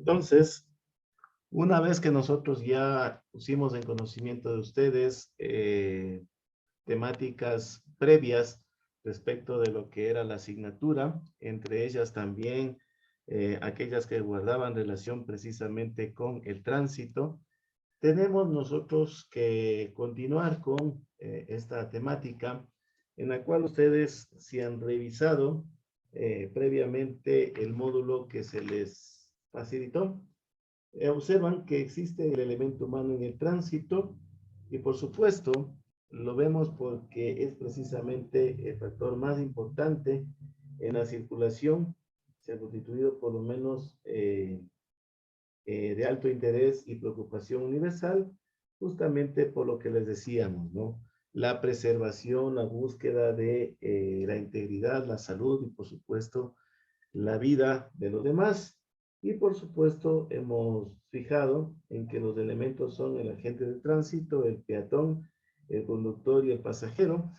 Entonces, una vez que nosotros ya pusimos en conocimiento de ustedes temáticas previas respecto de lo que era la asignatura, entre ellas también aquellas que guardaban relación precisamente con el tránsito, tenemos nosotros que continuar con esta temática en la cual ustedes si han revisado previamente el módulo que se les facilitó. Observan que existe el elemento humano en el tránsito y por supuesto lo vemos porque es precisamente el factor más importante en la circulación. Se ha constituido por lo menos de alto interés y preocupación universal, justamente por lo que les decíamos, ¿no? La preservación, la búsqueda de la integridad, la salud y por supuesto la vida de los demás. Y por supuesto hemos fijado en que los elementos son el agente de tránsito, el peatón, el conductor y el pasajero.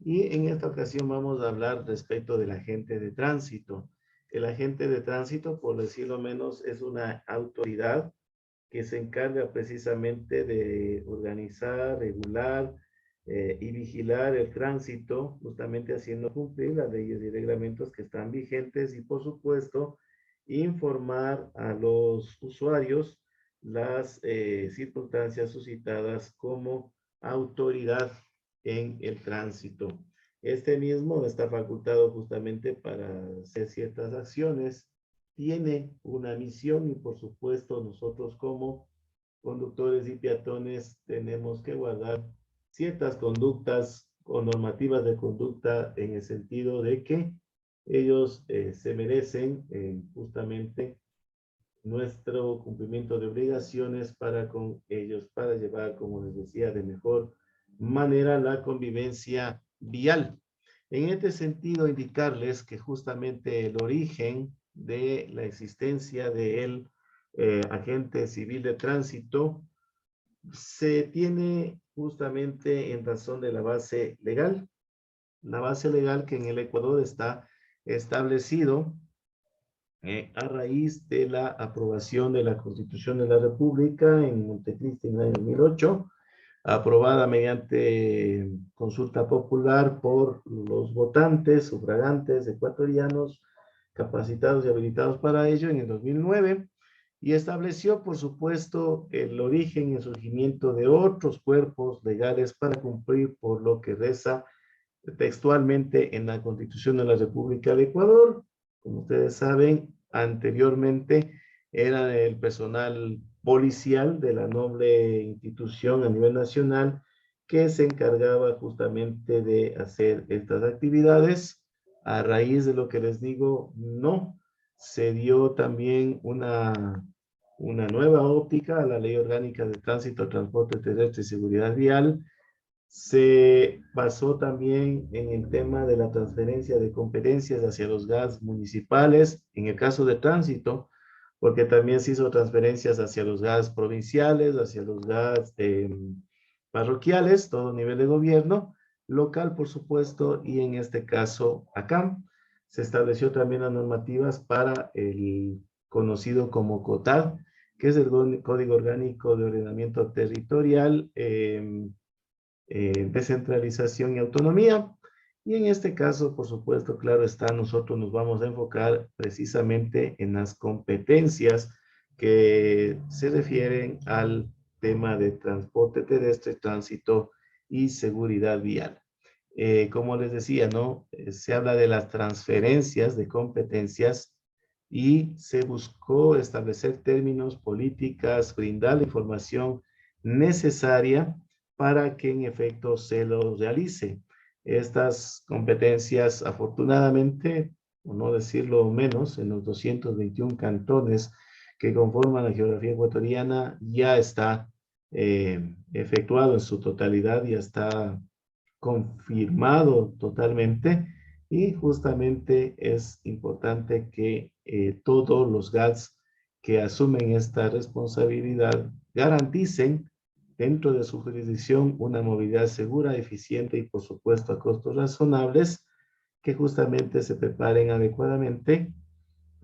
Y en esta ocasión vamos a hablar respecto del agente de tránsito. El agente de tránsito, por decirlo menos, es una autoridad que se encarga precisamente de organizar, regular y vigilar el tránsito, justamente haciendo cumplir las leyes y reglamentos que están vigentes y, por supuesto, informar a los usuarios las circunstancias suscitadas como autoridad en el tránsito. Este mismo está facultado justamente para hacer ciertas acciones, tiene una misión y por supuesto nosotros como conductores y peatones tenemos que guardar ciertas conductas o normativas de conducta en el sentido de que ellos se merecen justamente nuestro cumplimiento de obligaciones para con ellos, para llevar, como les decía, de mejor manera la convivencia vial. En este sentido, indicarles que justamente el origen de la existencia del agente civil de tránsito se tiene justamente en razón de la base legal. La base legal que en el Ecuador está establecido a raíz de la aprobación de la Constitución de la República en Montecristi en el año 2008, aprobada mediante consulta popular por los votantes, sufragantes ecuatorianos, capacitados y habilitados para ello en el 2009, y estableció, por supuesto, el origen y el surgimiento de otros cuerpos legales para cumplir por lo que reza textualmente en la Constitución de la República de Ecuador. Como ustedes saben, anteriormente era el personal policial de la noble institución a nivel nacional que se encargaba justamente de hacer estas actividades. A raíz de lo que les digo, no, se dio también una nueva óptica a la Ley Orgánica de Tránsito, Transporte Terrestre y Seguridad Vial. Se basó también en el tema de la transferencia de competencias hacia los GATS municipales, en el caso de tránsito, porque también se hizo transferencias hacia los GATS provinciales, hacia los GATS parroquiales, todo nivel de gobierno, local por supuesto, y en este caso acá se estableció también las normativas para el conocido como COTAD, que es el Código Orgánico de Ordenamiento Territorial, descentralización y autonomía. Y en este caso, por supuesto, claro está, nosotros nos vamos a enfocar precisamente en las competencias que se refieren al tema de transporte terrestre, tránsito y seguridad vial. Como les decía, ¿no? Se habla de las transferencias de competencias y se buscó establecer términos, políticas, brindar la información necesaria para que en efecto se lo realice. Estas competencias, afortunadamente, o no decirlo menos, en los 221 cantones que conforman la geografía ecuatoriana, ya está efectuado en su totalidad, ya está confirmado totalmente y justamente es importante que todos los GATS que asumen esta responsabilidad garanticen dentro de su jurisdicción una movilidad segura, eficiente y por supuesto a costos razonables, que justamente se preparen adecuadamente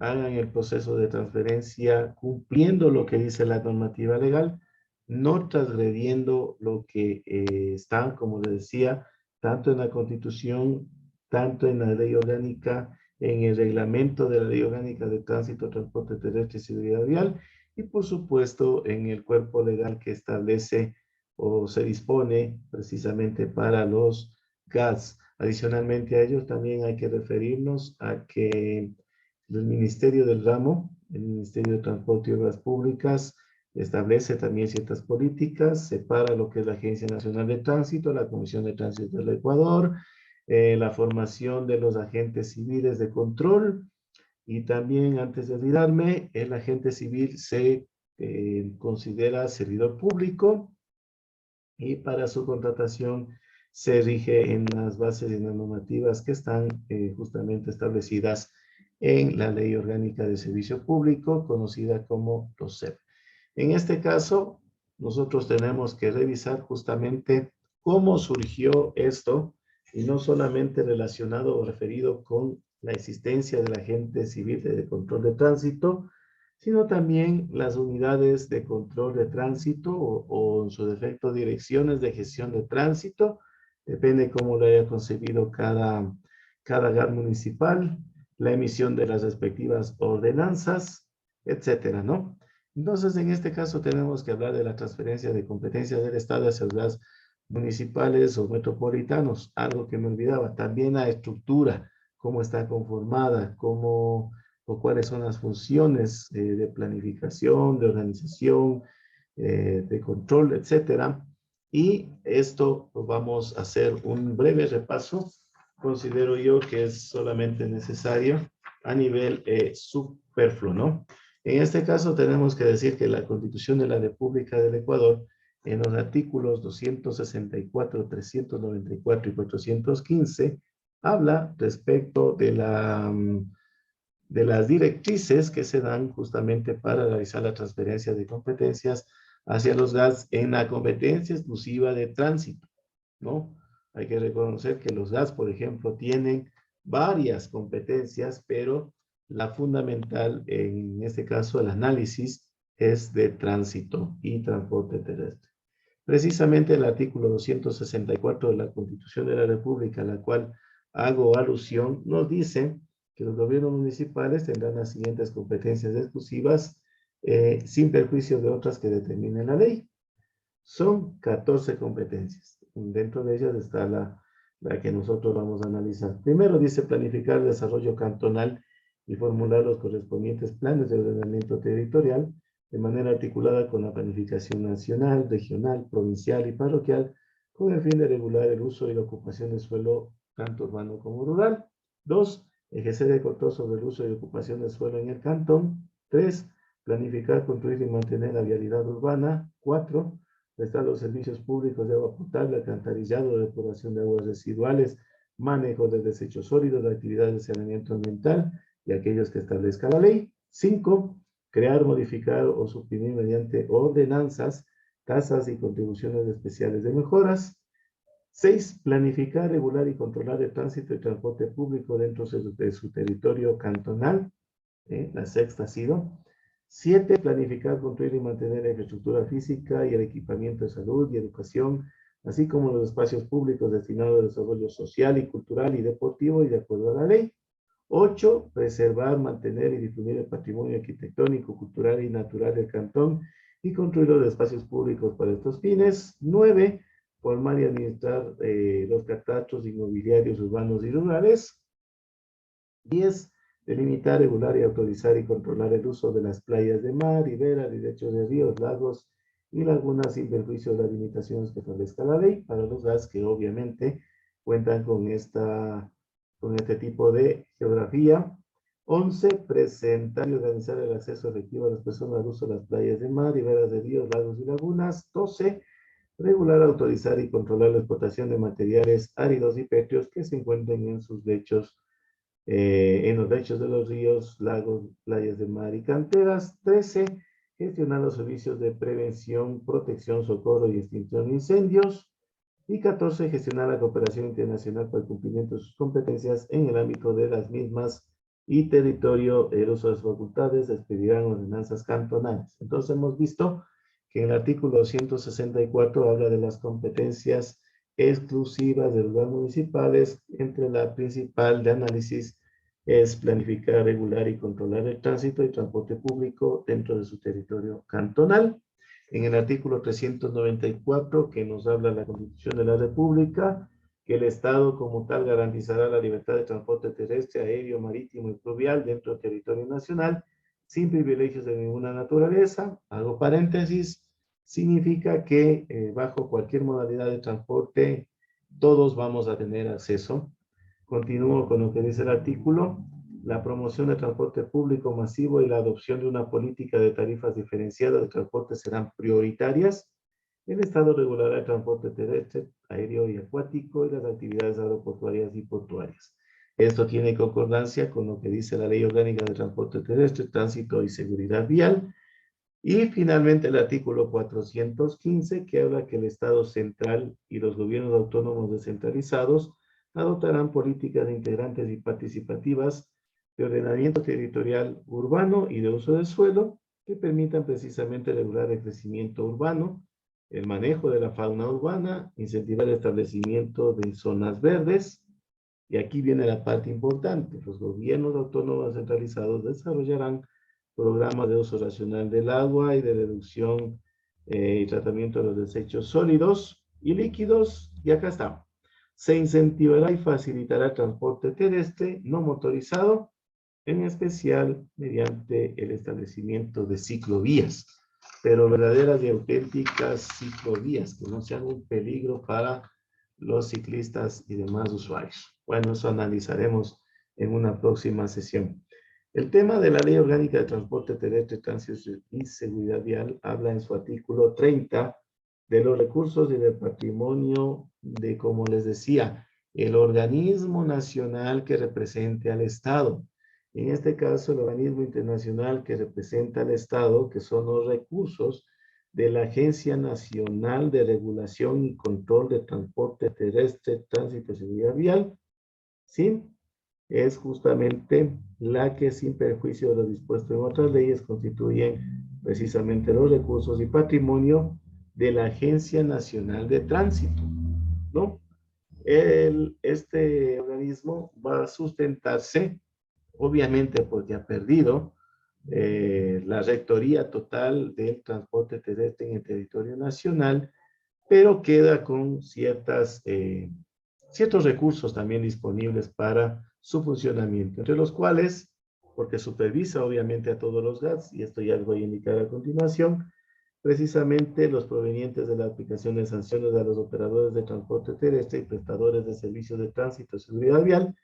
hagan el proceso de transferencia cumpliendo lo que dice la normativa legal, no transgrediendo lo que está, como les decía, tanto en la Constitución, tanto en la Ley Orgánica, en el reglamento de la Ley Orgánica de Tránsito, Transporte Terrestre y Seguridad Vial, y por supuesto en el cuerpo legal que establece o se dispone precisamente para los GATS. Adicionalmente a ellos también hay que referirnos a que el Ministerio del Ramo, el Ministerio de Transporte y Obras Públicas, establece también ciertas políticas, separa lo que es la Agencia Nacional de Tránsito, la Comisión de Tránsito del Ecuador, la formación de los agentes civiles de control, y también, antes de olvidarme, el agente civil se considera servidor público y para su contratación se rige en las bases y en las normativas que están justamente establecidas en la Ley Orgánica de Servicio Público, conocida como LOSEP. En este caso, nosotros tenemos que revisar justamente cómo surgió esto, y no solamente relacionado o referido con la existencia del agente civil de control de tránsito, sino también las unidades de control de tránsito o en su defecto direcciones de gestión de tránsito, depende cómo lo haya concebido cada GAT municipal, la emisión de las respectivas ordenanzas, etcétera, ¿no? Entonces, en este caso tenemos que hablar de la transferencia de competencias del Estado hacia las municipales o metropolitanos, algo que me olvidaba. También la estructura, cómo está conformada, cómo o cuáles son las funciones de planificación, de organización, de control, etcétera. Y esto lo vamos a hacer un breve repaso. Considero yo que es solamente necesario a nivel superfluo, ¿no? En este caso tenemos que decir que la Constitución de la República del Ecuador, en los artículos 264, 394 y 415, habla respecto de las directrices que se dan justamente para realizar la transferencia de competencias hacia los GATS en la competencia exclusiva de tránsito, ¿no? Hay que reconocer que los GATS, por ejemplo, tienen varias competencias, pero la fundamental, en este caso, el análisis es de tránsito y transporte terrestre. Precisamente el artículo 264 de la Constitución de la República, a la cual hago alusión, nos dice que los gobiernos municipales tendrán las siguientes competencias exclusivas sin perjuicio de otras que determine la ley. Son 14 competencias. Dentro de ellas está la que nosotros vamos a analizar. Primero dice planificar el desarrollo cantonal y formular los correspondientes planes de ordenamiento territorial de manera articulada con la planificación nacional, regional, provincial y parroquial, con el fin de regular el uso y la ocupación del suelo, tanto urbano como rural. 2. Ejercer el control sobre el uso y ocupación del suelo en el cantón. 3. Planificar, construir y mantener la vialidad urbana. 4. Prestar los servicios públicos de agua potable, alcantarillado, depuración de aguas residuales, manejo de desechos sólidos, de actividades de saneamiento ambiental y aquellos que establezca la ley. 5. Crear, modificar o suprimir mediante ordenanzas, tasas y contribuciones especiales de mejoras. 6. Planificar, regular y controlar el tránsito y transporte público dentro de su territorio cantonal. La sexta ha sido. 7. Planificar, construir y mantener la infraestructura física y el equipamiento de salud y educación, así como los espacios públicos destinados al desarrollo social y cultural y deportivo y de acuerdo a la ley. 8. Preservar, mantener y difundir el patrimonio arquitectónico, cultural y natural del cantón y construir los espacios públicos para estos fines. 9. Formar y administrar los catastros inmobiliarios urbanos y rurales. 10. Delimitar, regular y autorizar y controlar el uso de las playas de mar, riberas y lechos de ríos, lagos y lagunas sin perjuicio de las limitaciones que establezca la ley para los GATS que obviamente cuentan con este tipo de geografía. 11. Presentar y organizar el acceso efectivo a las personas al uso de las playas de mar, riberas de ríos, lagos y lagunas. 12. Regular, autorizar y controlar la explotación de materiales áridos y pétreos que se encuentren en sus lechos, en los lechos de los ríos, lagos, playas de mar y canteras. 13. Gestionar los servicios de prevención, protección, socorro y extinción de incendios. Y 14. Gestionar la cooperación internacional para el cumplimiento de sus competencias en el ámbito de las mismas y territorio, el uso de sus facultades, expedirán ordenanzas cantonales. Entonces hemos visto que el artículo 164 habla de las competencias exclusivas de los órganos municipales, entre la principal de análisis es planificar, regular y controlar el tránsito y transporte público dentro de su territorio cantonal. En el artículo 394, que nos habla de la Constitución de la República, que el Estado como tal garantizará la libertad de transporte terrestre, aéreo, marítimo y fluvial dentro del territorio nacional, sin privilegios de ninguna naturaleza. Hago paréntesis, significa que bajo cualquier modalidad de transporte, todos vamos a tener acceso. Continúo con lo que dice el artículo. La promoción del transporte público masivo y la adopción de una política de tarifas diferenciadas de transporte serán prioritarias. El Estado regulará el transporte terrestre, aéreo y acuático y las actividades aeroportuarias y portuarias. Esto tiene concordancia con lo que dice la Ley Orgánica de Transporte Terrestre, Tránsito y Seguridad Vial. Y finalmente el artículo 415, que habla que el Estado central y los gobiernos autónomos descentralizados adoptarán políticas integrantes y participativas de ordenamiento territorial urbano y de uso del suelo que permitan precisamente regular el crecimiento urbano, el manejo de la fauna urbana, incentivar el establecimiento de zonas verdes. Y aquí viene la parte importante. Los gobiernos autónomos descentralizados desarrollarán programas de uso racional del agua y de reducción y tratamiento de los desechos sólidos y líquidos. Y acá está. Se incentivará y facilitará el transporte terrestre no motorizado, en especial mediante el establecimiento de ciclovías, pero verdaderas y auténticas ciclovías, que no sean un peligro para los ciclistas y demás usuarios. Bueno, eso analizaremos en una próxima sesión. El tema de la Ley Orgánica de Transporte Terrestre, Tránsito y Seguridad Vial habla en su artículo 30 de los recursos y del patrimonio de, como les decía, el organismo nacional que represente al Estado. En este caso, el organismo internacional que representa al Estado, que son los recursos de la Agencia Nacional de Regulación y Control de Transporte Terrestre, Tránsito y Seguridad Vial, ¿sí? Es justamente la que, sin perjuicio de lo dispuesto en otras leyes, constituyen precisamente los recursos y patrimonio de la Agencia Nacional de Tránsito, ¿no? Este organismo va a sustentarse, obviamente porque ha perdido la rectoría total del transporte terrestre en el territorio nacional, pero queda con ciertos recursos también disponibles para su funcionamiento, entre los cuales, porque supervisa obviamente a todos los GATS, y esto ya les voy a indicar a continuación, precisamente los provenientes de la aplicación de sanciones a los operadores de transporte terrestre y prestadores de servicios de tránsito y seguridad vial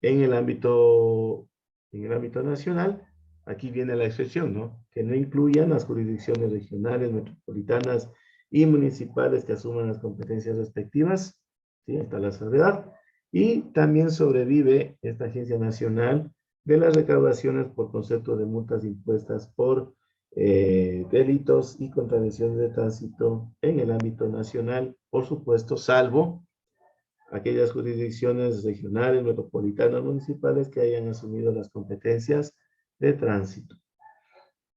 en el ámbito nacional. Aquí viene la excepción, ¿no? Que no incluyan las jurisdicciones regionales, metropolitanas y municipales que asuman las competencias respectivas, ¿sí? Hasta la salvedad. Y también sobrevive esta agencia nacional de las recaudaciones por concepto de multas impuestas por delitos y contravenciones de tránsito en el ámbito nacional, por supuesto, salvo aquellas jurisdicciones regionales, metropolitanas, municipales que hayan asumido las competencias de tránsito.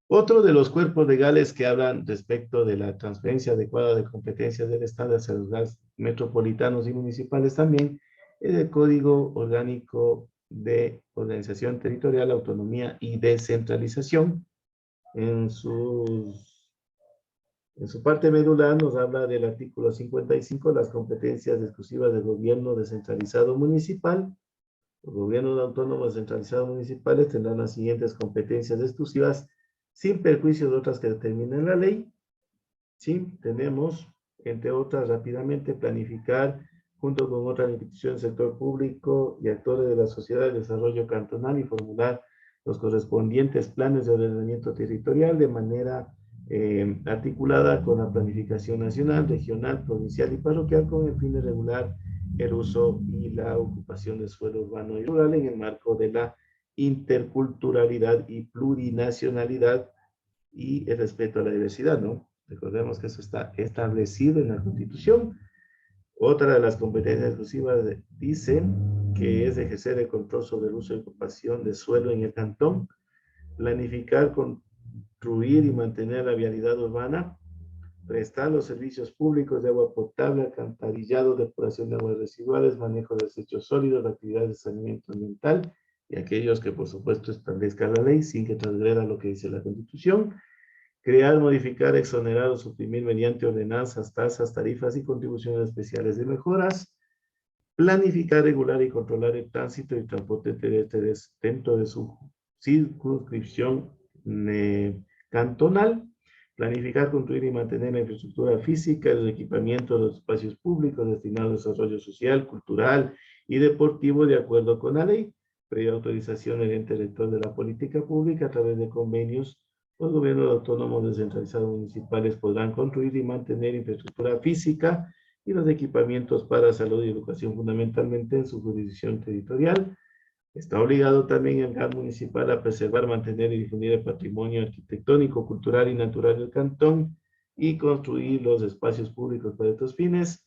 Otro de los cuerpos legales que hablan respecto de la transferencia adecuada de competencias del Estado hacia los gas metropolitanos y municipales también es el Código Orgánico de Organización Territorial, Autonomía y Descentralización. En su parte medular nos habla del artículo 55, las competencias exclusivas del gobierno descentralizado municipal. Los gobiernos autónomos descentralizados municipales tendrán las siguientes competencias exclusivas sin perjuicio de otras que determine la ley. Sí, tenemos, entre otras, rápidamente planificar, junto con otras instituciones del sector público y actores de la sociedad de desarrollo cantonal, y formular los correspondientes planes de ordenamiento territorial de manera articulada con la planificación nacional, regional, provincial y parroquial, con el fin de regular el uso y la ocupación del suelo urbano y rural en el marco de la interculturalidad y plurinacionalidad y el respeto a la diversidad, ¿no? Recordemos que eso está establecido en la Constitución. Otra de las competencias exclusivas dice que es ejercer el control sobre el uso y ocupación de suelo en el cantón, planificar, construir y mantener la vialidad urbana, prestar los servicios públicos de agua potable, alcantarillado, depuración de aguas residuales, manejo de desechos sólidos, actividades de saneamiento ambiental y aquellos que por supuesto establezca la ley sin que transgreda lo que dice la Constitución. Crear, modificar, exonerar o suprimir mediante ordenanzas, tasas, tarifas y contribuciones especiales de mejoras. Planificar, regular y controlar el tránsito y transporte terrestre dentro de su circunscripción cantonal. Planificar, construir y mantener la infraestructura física, el equipamiento de los espacios públicos destinados al desarrollo social, cultural y deportivo de acuerdo con la ley. Previa autorización del ente rector de la política pública a través de convenios. Los gobiernos autónomos descentralizados municipales podrán construir y mantener infraestructura física y los equipamientos para salud y educación fundamentalmente en su jurisdicción territorial. Está obligado también el GAD municipal a preservar, mantener y difundir el patrimonio arquitectónico, cultural y natural del cantón y construir los espacios públicos para estos fines.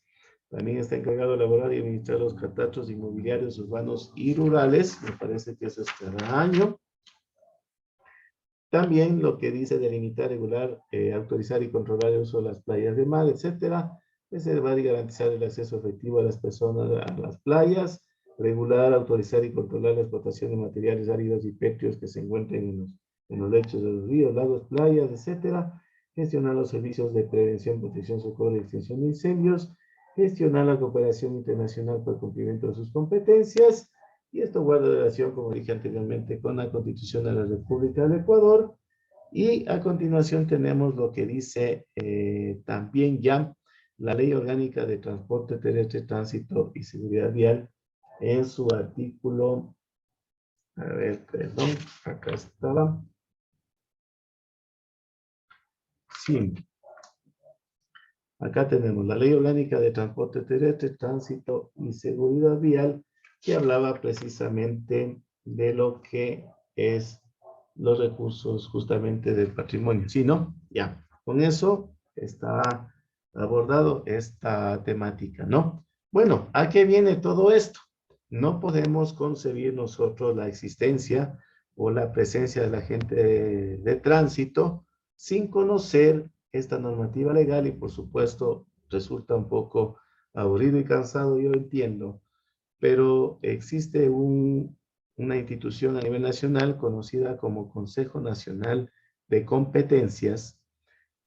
También está encargado de elaborar y administrar los catastros inmobiliarios urbanos y rurales. Me parece que eso es cada año. También lo que dice delimitar, regular, autorizar y controlar el uso de las playas de mar, etcétera. Preservar y garantizar el acceso efectivo a las personas a las playas. Regular, autorizar y controlar la explotación de materiales áridos y pétreos que se encuentren en los lechos de los ríos, lagos, playas, etcétera. Gestionar los servicios de prevención, protección, socorro y extinción de incendios. Gestionar la cooperación internacional para el cumplimiento de sus competencias. Y esto guarda relación, como dije anteriormente, con la Constitución de la República del Ecuador. Y a continuación tenemos lo que dice también ya la Ley Orgánica de Transporte Terrestre, Tránsito y Seguridad Vial en su artículo, a ver, perdón, acá estaba. Sí, acá tenemos la Ley Orgánica de Transporte Terrestre, Tránsito y Seguridad Vial, que hablaba precisamente de lo que es los recursos justamente del patrimonio. ¿Sí, no? Ya, con eso está abordado esta temática, ¿no? Bueno, ¿a qué viene todo esto? No podemos concebir nosotros la existencia o la presencia de la gente de tránsito sin conocer esta normativa legal y por supuesto resulta un poco aburrido y cansado, yo entiendo, pero existe una institución a nivel nacional conocida como Consejo Nacional de Competencias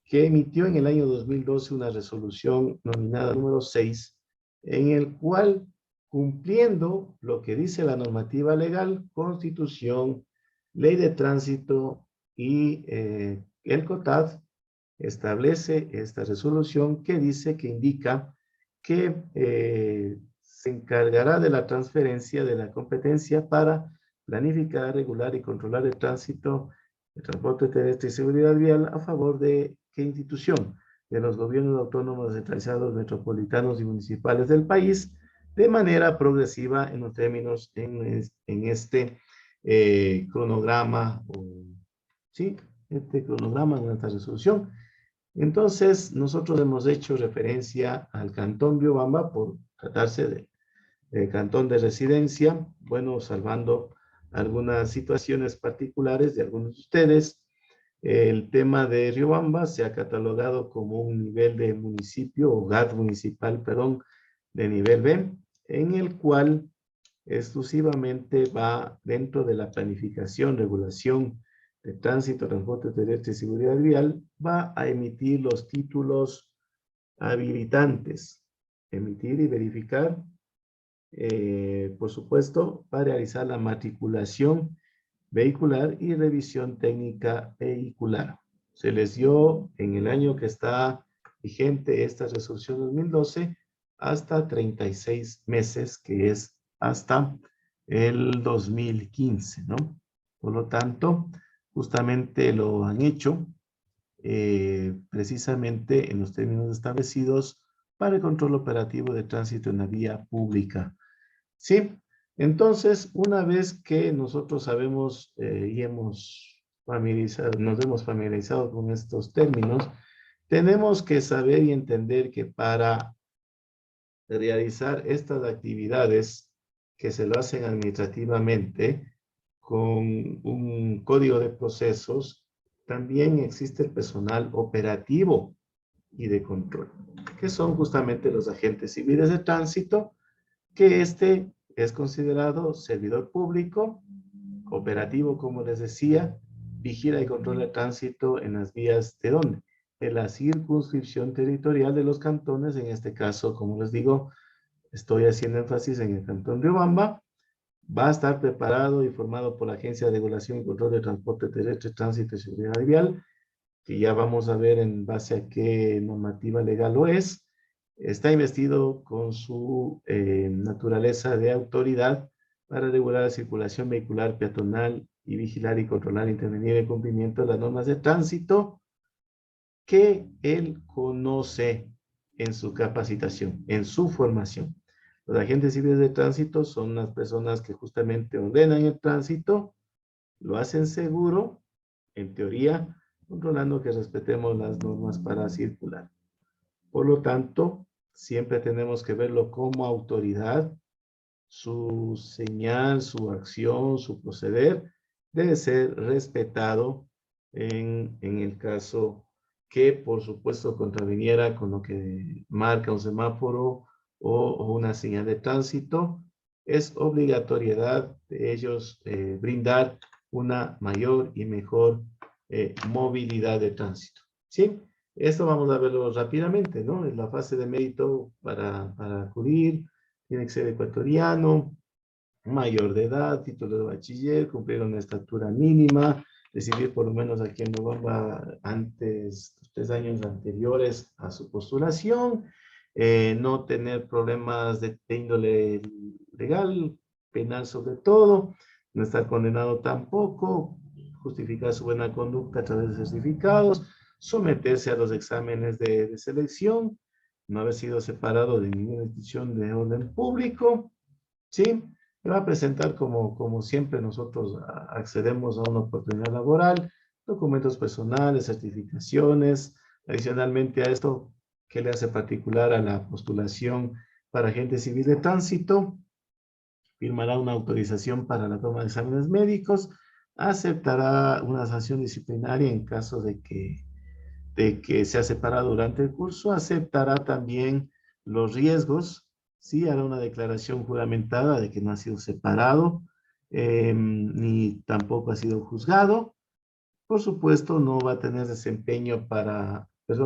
que emitió en el año 2012 una resolución nominada número 6, en el cual, cumpliendo lo que dice la normativa legal, Constitución, Ley de Tránsito y el COTAD, establece esta resolución que dice, que indica que se encargará de la transferencia de la competencia para planificar, regular y controlar el tránsito, el transporte terrestre y seguridad vial a favor de qué institución, de los gobiernos autónomos descentralizados, metropolitanos y municipales del país, de manera progresiva en los términos en este cronograma, sí, este cronograma en esta resolución. Entonces, nosotros hemos hecho referencia al Cantón Riobamba por tratarse de cantón de residencia, bueno, salvando algunas situaciones particulares de algunos de ustedes. El tema de Riobamba se ha catalogado como un nivel de municipio, o GAD municipal, perdón, de nivel B, en el cual exclusivamente va dentro de la planificación, regulación de tránsito, transporte terrestre y seguridad vial, va a emitir los títulos habilitantes, emitir y verificar, por supuesto, para realizar la matriculación vehicular y revisión técnica vehicular. Se les dio en el año que está vigente esta resolución 2012 hasta 36 meses, que es hasta el 2015, ¿no? Por lo tanto, justamente lo han hecho precisamente en los términos establecidos para el control operativo de tránsito en la vía pública. ¿Sí? Entonces, una vez que nosotros sabemos y nos hemos familiarizado con estos términos, tenemos que saber y entender que para realizar estas actividades que se lo hacen administrativamente con un código de procesos, también existe el personal operativo y de control, que son justamente los agentes civiles de tránsito, que este es considerado servidor público, operativo, como les decía, vigila y controla el tránsito en las vías de ¿dónde? De la circunscripción territorial de los cantones, en este caso, como les digo, estoy haciendo énfasis en el cantón de Riobamba. Va a estar preparado y formado por la Agencia de Regulación y Control de Transporte Terrestre, Tránsito y Seguridad Vial, que ya vamos a ver en base a qué normativa legal lo es. Está investido con su naturaleza de autoridad para regular la circulación vehicular peatonal y vigilar y controlar e intervenir en cumplimiento de las normas de tránsito que él conoce en su capacitación, en su formación. Los agentes civiles de tránsito son las personas que justamente ordenan el tránsito, lo hacen seguro, en teoría, controlando que respetemos las normas para circular. Por lo tanto, siempre tenemos que verlo como autoridad. Su señal, su acción, su proceder debe ser respetado en el caso que, por supuesto, contraviniera con lo que marca un semáforo o una señal de tránsito. Es obligatoriedad de ellos brindar una mayor y mejor movilidad de tránsito. ¿Sí? Esto vamos a verlo rápidamente, ¿no? En la fase de mérito para acudir, tiene que ser ecuatoriano, mayor de edad, título de bachiller, cumplir una estatura mínima, recibir por lo menos aquí en Nogamba antes, 3 años anteriores a su postulación, no tener problemas de índole legal, penal sobre todo, no estar condenado tampoco, justificar su buena conducta a través de certificados, someterse a los exámenes de selección, no haber sido separado de ninguna institución de orden público, ¿sí? Me va a presentar como siempre nosotros accedemos a una oportunidad laboral, documentos personales, certificaciones. Adicionalmente a esto, ¿qué le hace particular a la postulación para agente civil de tránsito? Firmará una autorización para la toma de exámenes médicos, aceptará una sanción disciplinaria en caso de que sea separado durante el curso, aceptará también los riesgos, sí, hará una declaración juramentada de que no ha sido separado, ni tampoco ha sido juzgado. Por supuesto, no va a tener desempeño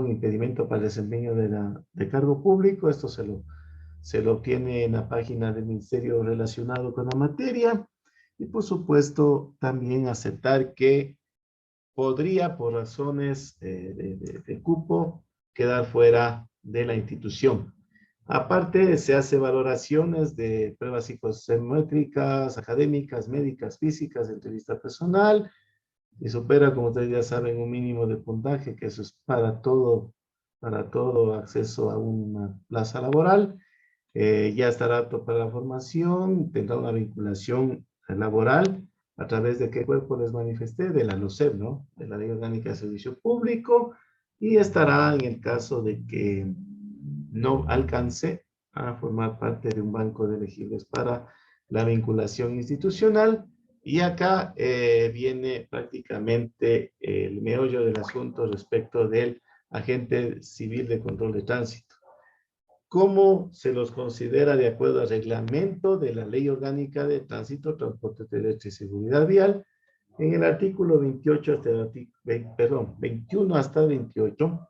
impedimento para el desempeño de cargo público. Esto se lo obtiene en la página del ministerio relacionado con la materia. Y por supuesto, también aceptar que podría, por razones de cupo, quedar fuera de la institución. Aparte, se hace valoraciones de pruebas psicométricas, académicas, médicas, físicas, entrevista personal, y supera, como ustedes ya saben, un mínimo de puntaje, que eso es para todo acceso a una plaza laboral. Ya estará apto para la formación, tendrá una vinculación laboral, a través de qué cuerpo les manifesté, de la LOCEP, ¿no? De la Ley Orgánica de Servicio Público, y estará en el caso de que no alcance a formar parte de un banco de elegibles para la vinculación institucional. Y acá viene prácticamente el meollo del asunto respecto del agente civil de control de tránsito. ¿Cómo se los considera de acuerdo al reglamento de la Ley Orgánica de Tránsito, Transporte Terrestre y Seguridad Vial? En el artículo 28 hasta el artículo, 21 hasta 28,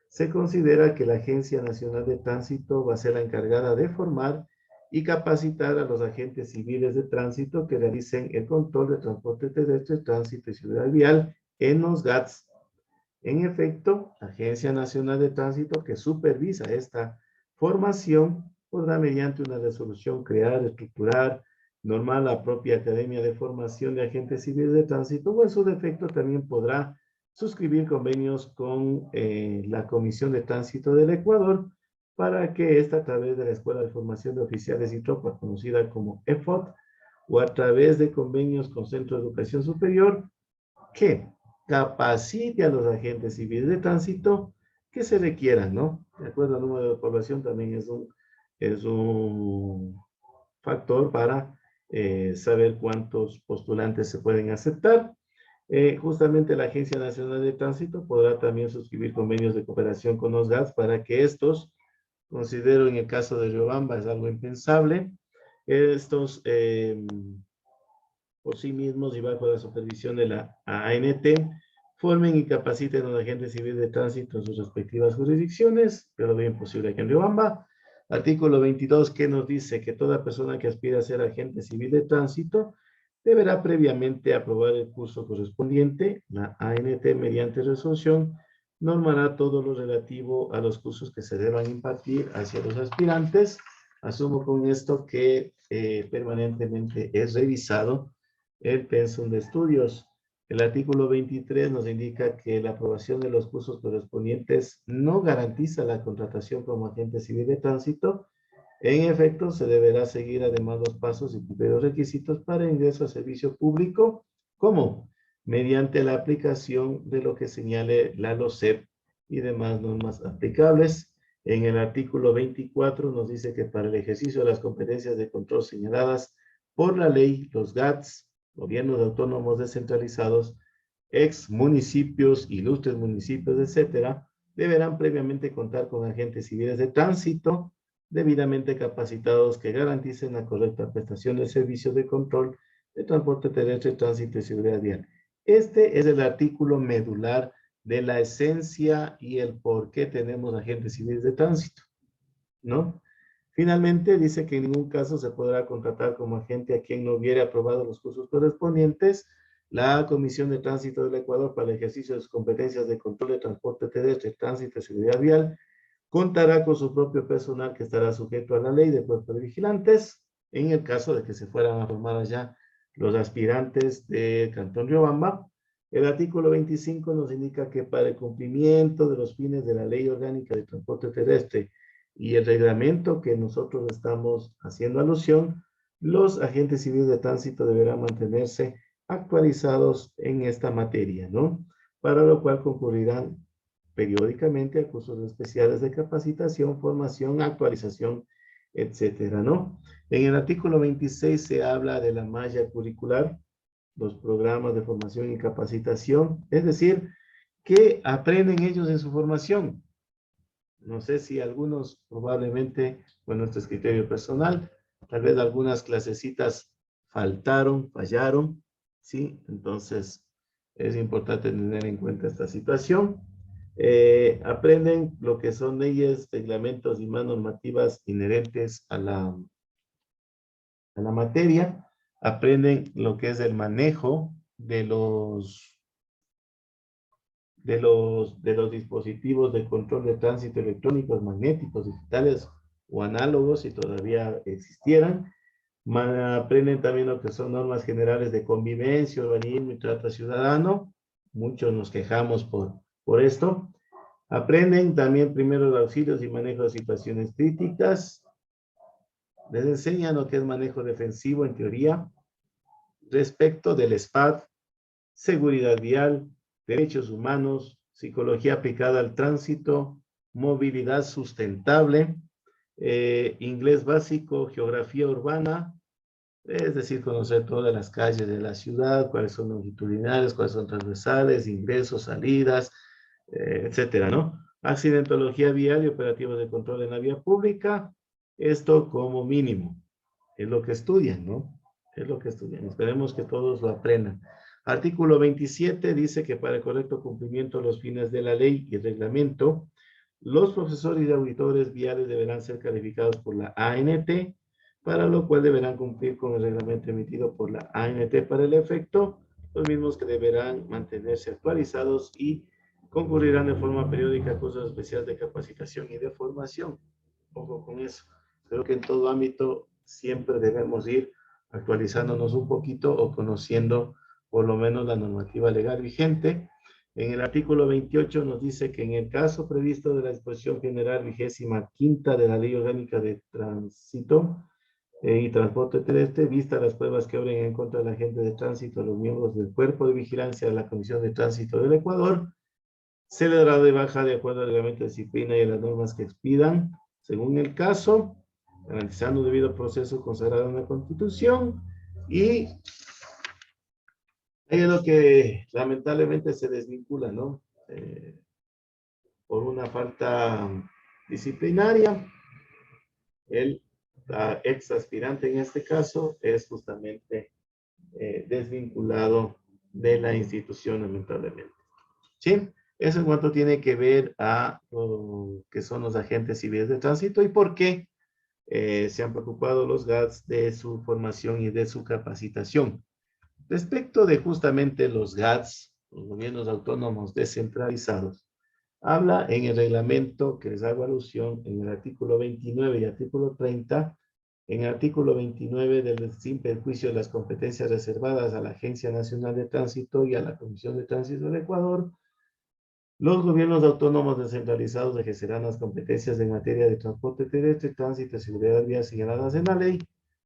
se considera que la Agencia Nacional de Tránsito va a ser la encargada de formar y capacitar a los agentes civiles de tránsito que realicen el control de transporte terrestre, tránsito y seguridad vial en los GATS. En efecto, la Agencia Nacional de Tránsito, que supervisa esta formación, podrá mediante una resolución crear, estructurar, normar la propia Academia de Formación de Agentes Civiles de Tránsito, o en su defecto también podrá suscribir convenios con la Comisión de Tránsito del Ecuador, para que esta, a través de la Escuela de Formación de Oficiales y Tropas, conocida como EFOT, o a través de convenios con Centro de Educación Superior, que capacite a los agentes civiles de tránsito que se requieran, ¿no? De acuerdo al número de población también es un factor para saber cuántos postulantes se pueden aceptar. Justamente la Agencia Nacional de Tránsito podrá también suscribir convenios de cooperación con los GATS para que estos, considero en el caso de Riobamba es algo impensable, estos por sí mismos y bajo la supervisión de la ANT, formen y capaciten a los agentes civiles de tránsito en sus respectivas jurisdicciones, pero bien posible aquí en Riobamba. Artículo 22, que nos dice que toda persona que aspira a ser agente civil de tránsito deberá previamente aprobar el curso correspondiente. La ANT, mediante resolución, normará todo lo relativo a los cursos que se deban impartir hacia los aspirantes. Asumo con esto que permanentemente es revisado el pensum de estudios. El artículo 23 nos indica que la aprobación de los cursos correspondientes no garantiza la contratación como agente civil de tránsito. En efecto, se deberá seguir además los pasos y cumplir los requisitos para ingreso a servicio público, como mediante la aplicación de lo que señale la LOCEP y demás normas aplicables. En el artículo 24 nos dice que para el ejercicio de las competencias de control señaladas por la ley, los GATS, gobiernos autónomos descentralizados, ex municipios, ilustres municipios, etcétera, deberán previamente contar con agentes civiles de tránsito debidamente capacitados que garanticen la correcta prestación de servicios de control de transporte terrestre, tránsito y seguridad vial. Este es el artículo medular de la esencia y el por qué tenemos agentes civiles de tránsito, ¿no? Finalmente, dice que en ningún caso se podrá contratar como agente a quien no hubiere aprobado los cursos correspondientes. La Comisión de Tránsito del Ecuador, para el ejercicio de sus competencias de control de transporte terrestre, tránsito y seguridad vial, contará con su propio personal que estará sujeto a la ley de cuerpo de vigilantes en el caso de que se fueran a formar allá los aspirantes del Cantón Riobamba. El artículo 25 nos indica que para el cumplimiento de los fines de la Ley Orgánica de Transporte Terrestre y el reglamento que nosotros estamos haciendo alusión, los agentes civiles de tránsito deberán mantenerse actualizados en esta materia, ¿no? Para lo cual concurrirán periódicamente a cursos especiales de capacitación, formación, actualización, etcétera, ¿no? En el artículo 26 se habla de la malla curricular, los programas de formación y capacitación, es decir, ¿qué aprenden ellos en su formación? No sé si algunos probablemente, bueno, este es criterio personal, tal vez algunas clasecitas faltaron, fallaron, ¿sí? Entonces, es importante tener en cuenta esta situación. Aprenden lo que son leyes, reglamentos y más normativas inherentes a la materia. Aprenden lo que es el manejo de los dispositivos de control de tránsito electrónicos, magnéticos, digitales o análogos, si todavía existieran. Aprenden también lo que son normas generales de convivencia, urbanismo y trato ciudadano. Muchos nos quejamos por esto. Aprenden también primeros auxilios y manejo de situaciones críticas. Les enseñan lo que es manejo defensivo en teoría. Respecto del SPAD, seguridad vial, derechos humanos, psicología aplicada al tránsito, movilidad sustentable, inglés básico, geografía urbana, es decir, conocer todas las calles de la ciudad, cuáles son longitudinales, cuáles son transversales, ingresos, salidas, etcétera, ¿no? Accidentología vial y operativos de control en la vía pública, esto como mínimo, es lo que estudian, ¿no? Es lo que estudian. Esperemos que todos lo aprendan. Artículo 27 dice que para el correcto cumplimiento de los fines de la ley y el reglamento, los profesores y auditores viales deberán ser calificados por la ANT, para lo cual deberán cumplir con el reglamento emitido por la ANT para el efecto, los mismos que deberán mantenerse actualizados y concurrirán de forma periódica a cursos especiales de capacitación y de formación. Ojo con eso. Creo que en todo ámbito siempre debemos ir actualizándonos un poquito o conociendo por lo menos la normativa legal vigente. En el artículo 28 nos dice que en el caso previsto de la disposición general 25ª de la Ley Orgánica de Tránsito y Transporte Terrestre, vista las pruebas que obren en contra del agente de tránsito a los miembros del Cuerpo de Vigilancia de la Comisión de Tránsito del Ecuador, se le dará de baja de acuerdo al reglamento de disciplina y a las normas que expidan, según el caso. garantizando un debido proceso consagrado en la Constitución, y ahí es lo que lamentablemente se desvincula, ¿no? Por una falta disciplinaria, el ex aspirante en este caso es justamente desvinculado de la institución, lamentablemente. ¿Sí? Eso en cuanto tiene que ver a que son los agentes civiles de tránsito y por qué se han preocupado los GATS de su formación y de su capacitación. Respecto de justamente los GATS, los gobiernos autónomos descentralizados, habla en el reglamento que les hago alusión en el artículo 29 y artículo 30. En el artículo 29 del sin perjuicio de las competencias reservadas a la Agencia Nacional de Tránsito y a la Comisión de Tránsito del Ecuador, los gobiernos autónomos descentralizados ejercerán las competencias en materia de transporte terrestre, tránsito y seguridad vial señaladas en la ley,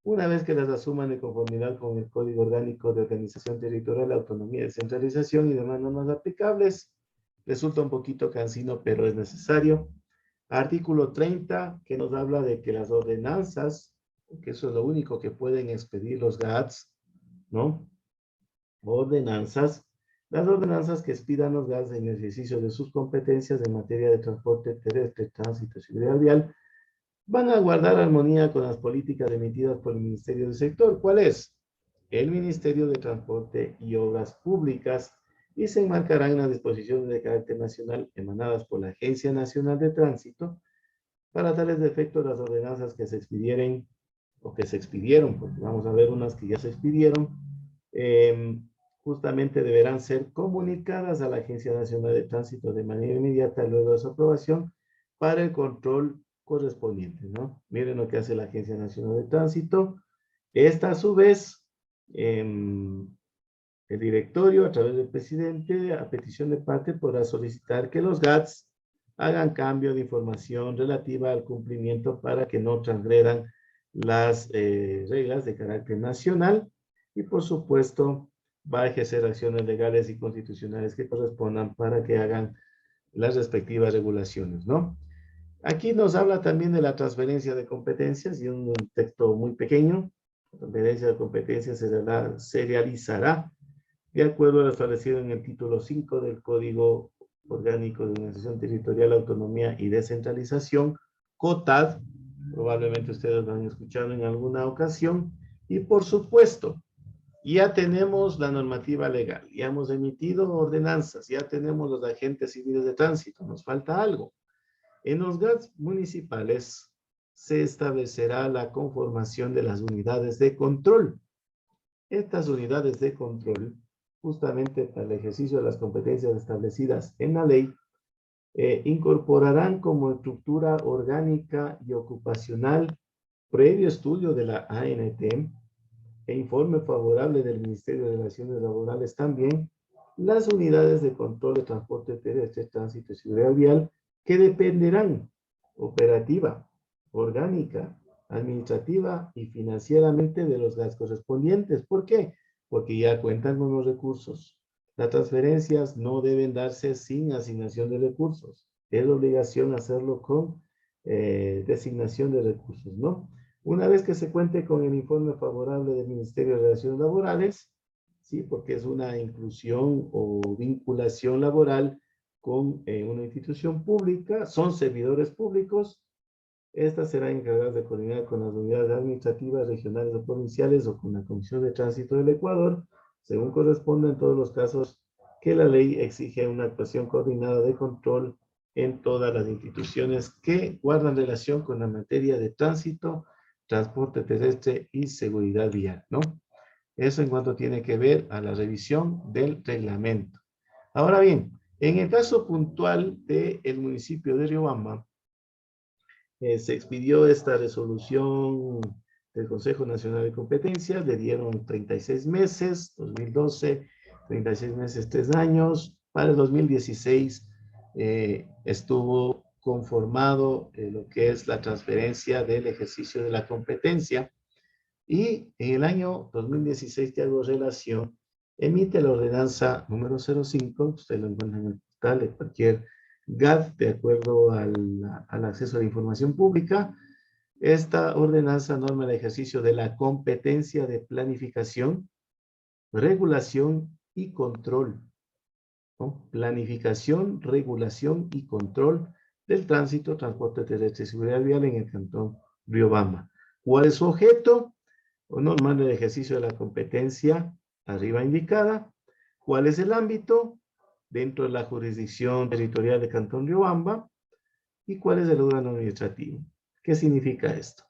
una vez que las asuman de conformidad con el Código Orgánico de Organización Territorial, Autonomía y Descentralización y demás normas aplicables. Resulta un poquito cansino, pero es necesario. Artículo 30, que nos habla de que las ordenanzas, que eso es lo único que pueden expedir los GATS, ¿no? Las ordenanzas que expidan los GATS en ejercicio de sus competencias en materia de transporte terrestre, tránsito y seguridad vial, van a guardar armonía con las políticas emitidas por el Ministerio del Sector. ¿Cuál es? El Ministerio de Transporte y Obras Públicas, y se enmarcarán en las disposiciones de carácter nacional emanadas por la Agencia Nacional de Tránsito. Para tales efectos, las ordenanzas que se expidieren o que se expidieron, porque vamos a ver unas que ya se expidieron, justamente deberán ser comunicadas a la Agencia Nacional de Tránsito de manera inmediata luego de su aprobación para el control correspondiente, ¿no? Miren lo que hace la Agencia Nacional de Tránsito. Esta, a su vez, el directorio, a través del presidente, a petición de parte, podrá solicitar que los GATS hagan cambio de información relativa al cumplimiento para que no transgredan las reglas de carácter nacional, y por supuesto va a ejercer acciones legales y constitucionales que correspondan para que hagan las respectivas regulaciones, ¿no? Aquí nos habla también de la transferencia de competencias y un texto muy pequeño. La transferencia de competencias se realizará de acuerdo a lo establecido en el título 5 del Código Orgánico de Organización Territorial, Autonomía y Descentralización, COTAD, probablemente ustedes lo han escuchado en alguna ocasión, y por supuesto, ya tenemos la normativa legal, ya hemos emitido ordenanzas, ya tenemos los agentes civiles de tránsito, nos falta algo. En los GATS municipales se establecerá la conformación de las unidades de control. Estas unidades de control, justamente para el ejercicio de las competencias establecidas en la ley, incorporarán como estructura orgánica y ocupacional, previo estudio de la ANT e informe favorable del Ministerio de Relaciones Laborales también, las unidades de control de transporte terrestre, tránsito y seguridad vial, que dependerán operativa, orgánica, administrativa y financieramente de los GATS correspondientes. ¿Por qué? Porque ya cuentan con los recursos. Las transferencias no deben darse sin asignación de recursos. Es obligación hacerlo con designación de recursos, ¿no? Una vez que se cuente con el informe favorable del Ministerio de Relaciones Laborales, sí, porque es una inclusión o vinculación laboral con una institución pública, son servidores públicos, estas serán encargadas de coordinar con las unidades administrativas regionales o provinciales o con la Comisión de Tránsito del Ecuador, según corresponda en todos los casos que la ley exige una actuación coordinada de control en todas las instituciones que guardan relación con la materia de tránsito, transporte terrestre y seguridad vial, ¿no? Eso en cuanto tiene que ver a la revisión del reglamento. Ahora bien, en el caso puntual del municipio de Riobamba, se expidió esta resolución del Consejo Nacional de Competencia, le dieron 36 meses, 2012, 36 meses, 3 años. Para el 2016 estuvo conformado lo que es la transferencia del ejercicio de la competencia, y en el año 2016, que hago relación, emite la ordenanza número 05, usted lo encuentra en el portal de cualquier GAT, de acuerdo al acceso a la información pública, Esta ordenanza norma el ejercicio de la competencia de planificación, regulación y control, ¿no? Planificación, regulación y control del tránsito, transporte terrestre y seguridad vial en el cantón Riobamba. ¿Cuál es su objeto? Normal el ejercicio de la competencia arriba indicada. ¿Cuál es el ámbito? Dentro de la jurisdicción territorial del cantón Riobamba. ¿Y cuál es el órgano administrativo? ¿Qué significa esto?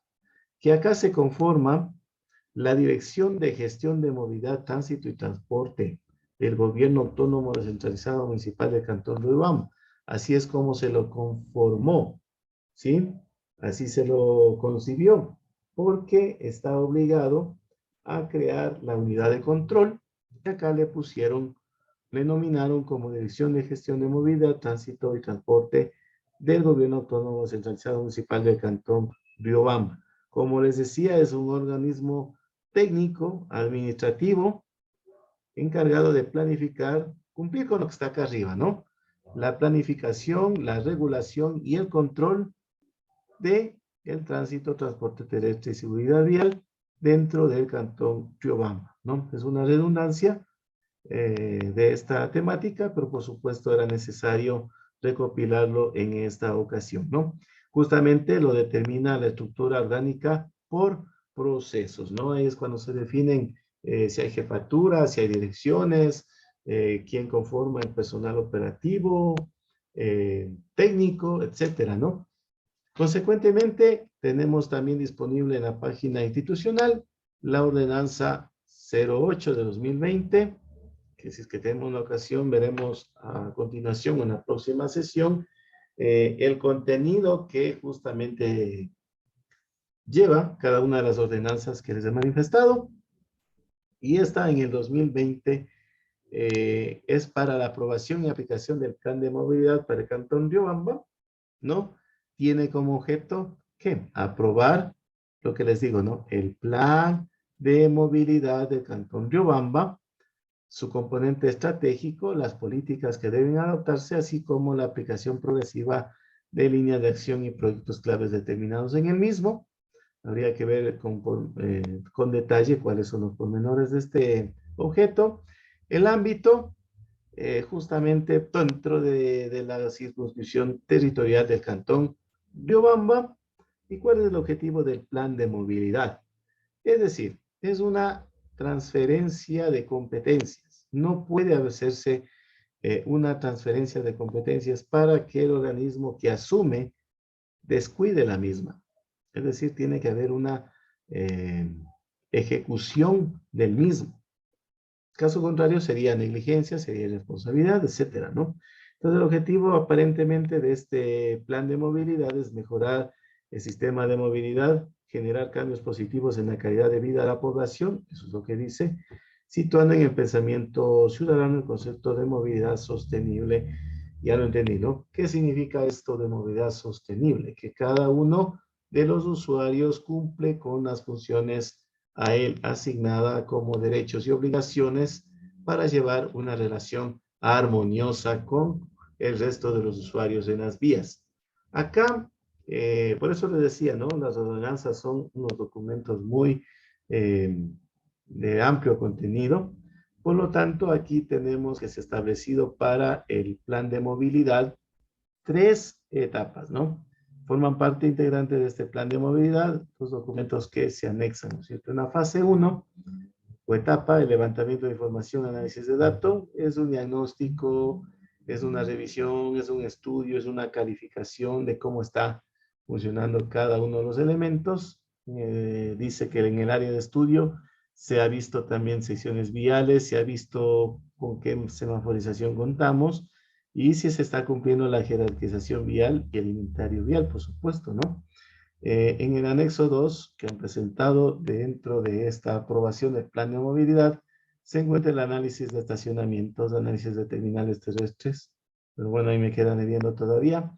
Que acá se conforma la Dirección de Gestión de Movilidad, Tránsito y Transporte del Gobierno Autónomo Descentralizado Municipal del Cantón Riobamba. Así es como se lo conformó, ¿sí? Así se lo concibió, porque está obligado a crear la unidad de control, que acá le nominaron como Dirección de Gestión de Movilidad, Tránsito y Transporte del Gobierno Autónomo Descentralizado Municipal del Cantón Riobamba. Como les decía, es un organismo técnico, administrativo, encargado de planificar, cumplir con lo que está acá arriba, ¿no? La planificación, la regulación y el control de el tránsito, transporte terrestre y seguridad vial dentro del cantón Riobamba, ¿no? Es una redundancia de esta temática, pero por supuesto era necesario recopilarlo en esta ocasión, ¿no? Justamente lo determina la estructura orgánica por procesos, ¿no? Ahí es cuando se definen si hay jefaturas, si hay direcciones, quién conforma el personal operativo, técnico, etcétera, ¿no? Consecuentemente, tenemos también disponible en la página institucional la ordenanza 08 de 2020, que si es que tenemos una ocasión, veremos a continuación en la próxima sesión, el contenido que justamente lleva cada una de las ordenanzas que les he manifestado. Y esta en el 2020 es para la aprobación y aplicación del plan de movilidad para el Cantón Riobamba, ¿no? Tiene como objeto, ¿qué? Aprobar, lo que les digo, ¿no? El plan de movilidad del Cantón Riobamba, su componente estratégico, las políticas que deben adoptarse, así como la aplicación progresiva de líneas de acción y proyectos claves determinados en el mismo. Habría que ver con detalle cuáles son los pormenores de este objeto. El ámbito, justamente dentro de la circunscripción territorial del cantón Riobamba. ¿Y cuál es el objetivo del plan de movilidad? Es decir, es una transferencia de competencias. No puede hacerse una transferencia de competencias para que el organismo que asume descuide la misma. Es decir, tiene que haber una eh, ejecución del mismo. Caso contrario sería negligencia, sería irresponsabilidad, etcétera, ¿no? Entonces el objetivo aparentemente de este plan de movilidad es mejorar el sistema de movilidad, generar cambios positivos en la calidad de vida de la población, eso es lo que dice, situando en el pensamiento ciudadano el concepto de movilidad sostenible. Ya lo entendí, ¿no? ¿Qué significa esto de movilidad sostenible? Que cada uno de los usuarios cumple con las funciones a él asignada como derechos y obligaciones para llevar una relación armoniosa con el resto de los usuarios en las vías. Acá, por eso les decía, ¿no? Las ordenanzas son unos documentos muy de amplio contenido. Por lo tanto, aquí tenemos que se ha establecido para el plan de movilidad 3 etapas, ¿no? Forman parte integrante de este plan de movilidad los documentos que se anexan, ¿no es cierto? En la fase 1 o etapa, el levantamiento de información, análisis de datos, es un diagnóstico, es una revisión, es un estudio, es una calificación de cómo está funcionando cada uno de los elementos. Dice que en el área de estudio se ha visto también secciones viales, se ha visto con qué semaforización contamos y si se está cumpliendo la jerarquización vial y el inventario vial, por supuesto, ¿no? En el anexo 2 que han presentado dentro de esta aprobación del plan de movilidad, se encuentra el análisis de estacionamientos, análisis de terminales terrestres, pero bueno, ahí me quedan debiendo todavía.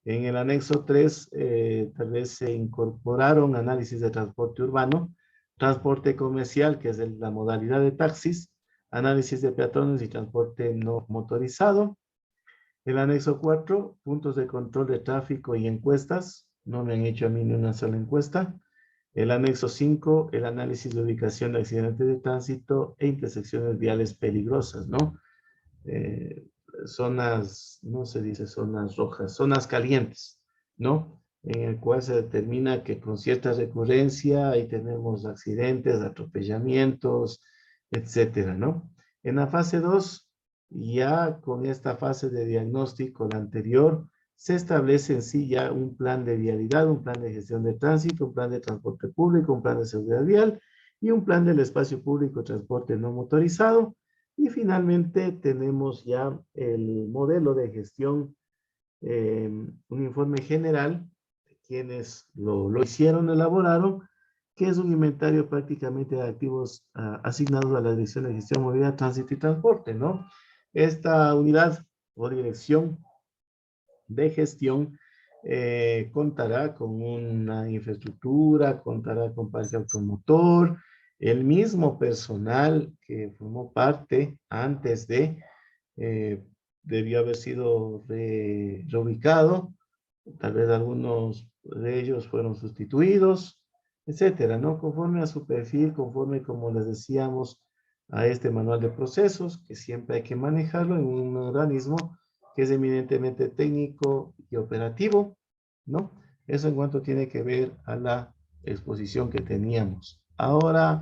En el anexo 3, tal vez se incorporaron análisis de transporte urbano, transporte comercial, que es la modalidad de taxis, análisis de peatones y transporte no motorizado. El anexo 4, puntos de control de tráfico y encuestas, no me han hecho a mí ni una sola encuesta. El anexo 5, el análisis de ubicación de accidentes de tránsito e intersecciones viales peligrosas, ¿no? Eh, zonas, no se dice zonas rojas, zonas calientes, ¿no? En el cual se determina que con cierta recurrencia ahí tenemos accidentes, atropellamientos, etcétera, ¿no? En la fase 2, ya con esta fase de diagnóstico, la anterior, se establece en sí ya un plan de vialidad, un plan de gestión de tránsito, un plan de transporte público, un plan de seguridad vial y un plan del espacio público, transporte no motorizado. Y finalmente tenemos ya el modelo de gestión, un informe general de quienes lo hicieron, elaboraron, que es un inventario prácticamente de activos asignados a la Dirección de Gestión, Movilidad, Tránsito y Transporte, ¿no? Esta unidad o dirección de gestión contará con una infraestructura, contará con parque automotor, el mismo personal que formó parte antes de eh, debió haber sido reubicado, tal vez algunos de ellos fueron sustituidos, etcétera, ¿no? Conforme a su perfil, conforme, como les decíamos, a este manual de procesos, que siempre hay que manejarlo en un organismo que es eminentemente técnico y operativo, ¿no? Eso en cuanto tiene que ver a la exposición que teníamos. Ahora,